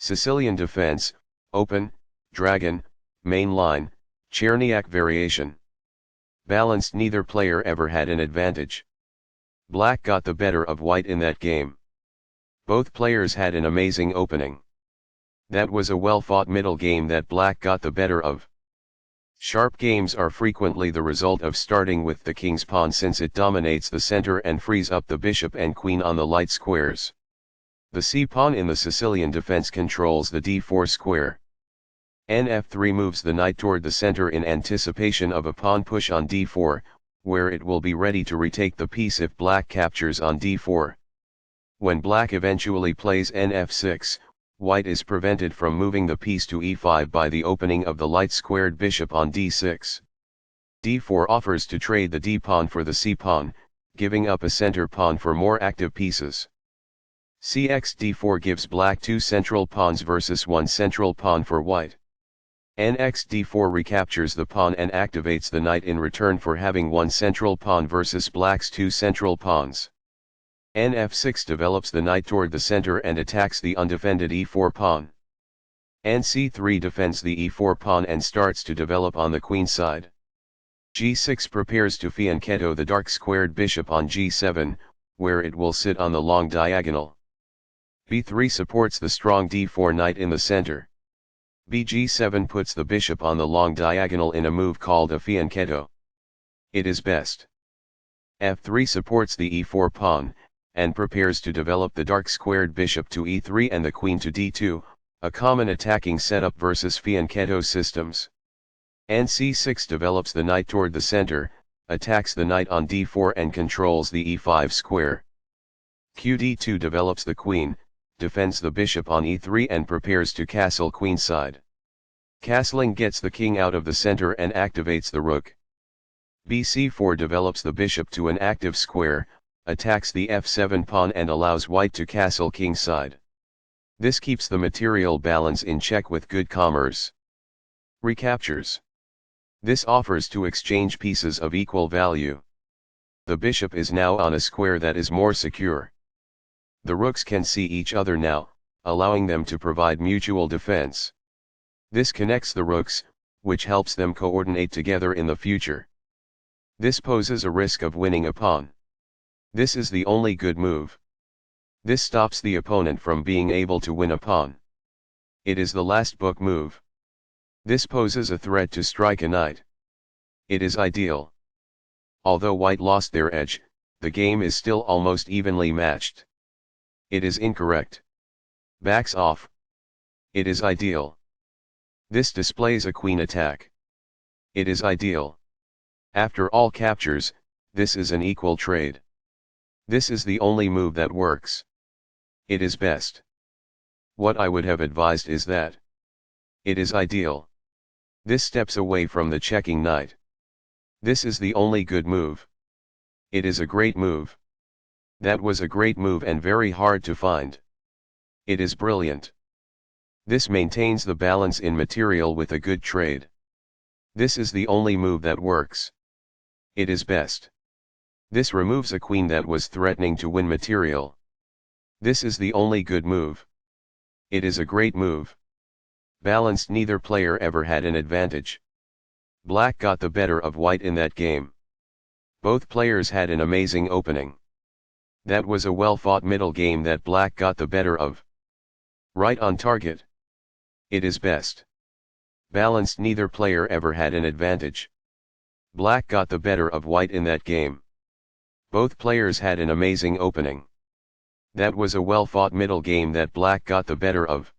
Sicilian defense, open, dragon, main line, Czerniak variation. Balanced, neither player ever had an advantage. Black got the better of white in that game. Both players had an amazing opening. That was a well-fought middle game that black got the better of. Sharp games are frequently the result of starting with the king's pawn, since it dominates the center and frees up the bishop and queen on the light squares. The c-pawn in the Sicilian defense controls the d4 square. Nf3 moves the knight toward the center in anticipation of a pawn push on d4, where it will be ready to retake the piece if black captures on d4. When black eventually plays nf6, white is prevented from moving the piece to e5 by the opening of the light-squared bishop on d6. d4 offers to trade the d-pawn for the c-pawn, giving up a center pawn for more active pieces. Cx d4 gives black 2 central pawns versus 1 central pawn for white. Nx d4 recaptures the pawn and activates the knight in return for having 1 central pawn versus black's 2 central pawns. Nf6 develops the knight toward the center and attacks the undefended e4 pawn. Nc3 defends the e4 pawn and starts to develop on the queen side. G6 prepares to fianchetto the dark squared bishop on g7, where it will sit on the long diagonal. b3 supports the strong d4 knight in the center. bg7 puts the bishop on the long diagonal in a move called a fianchetto. It is best. f3 supports the e4 pawn, and prepares to develop the dark squared bishop to e3 and the queen to d2, a common attacking setup versus fianchetto systems. nc6 develops the knight toward the center, attacks the knight on d4 and controls the e5 square. qd2 develops the queen, defends the bishop on e3 and prepares to castle queenside. Castling gets the king out of the center and activates the rook. bc4 develops the bishop to an active square, attacks the f7 pawn and allows white to castle kingside. This keeps the material balance in check with good commerce. Recaptures. This offers to exchange pieces of equal value. The bishop is now on a square that is more secure. The rooks can see each other now, allowing them to provide mutual defense. This connects the rooks, which helps them coordinate together in the future. This poses a risk of winning a pawn. This is the only good move. This stops the opponent from being able to win a pawn. It is the last book move. This poses a threat to strike a knight. It is ideal. Although white lost their edge, the game is still almost evenly matched. It is incorrect. Backs off. It is ideal. This displays a queen attack. It is ideal. After all captures, this is an equal trade. This is the only move that works. It is best. What I would have advised is that it is ideal. This steps away from the checking knight. This is the only good move. It is a great move. That was a great move and very hard to find. It is brilliant. This maintains the balance in material with a good trade. This is the only move that works. It is best. This removes a queen that was threatening to win material. This is the only good move. It is a great move. Balanced, neither player ever had an advantage. Black got the better of white in that game. Both players had an amazing opening. That was a well-fought middle game that black got the better of. Right on target. It is best. Balanced, neither player ever had an advantage. Black got the better of white in that game. Both players had an amazing opening. That was a well-fought middle game that black got the better of.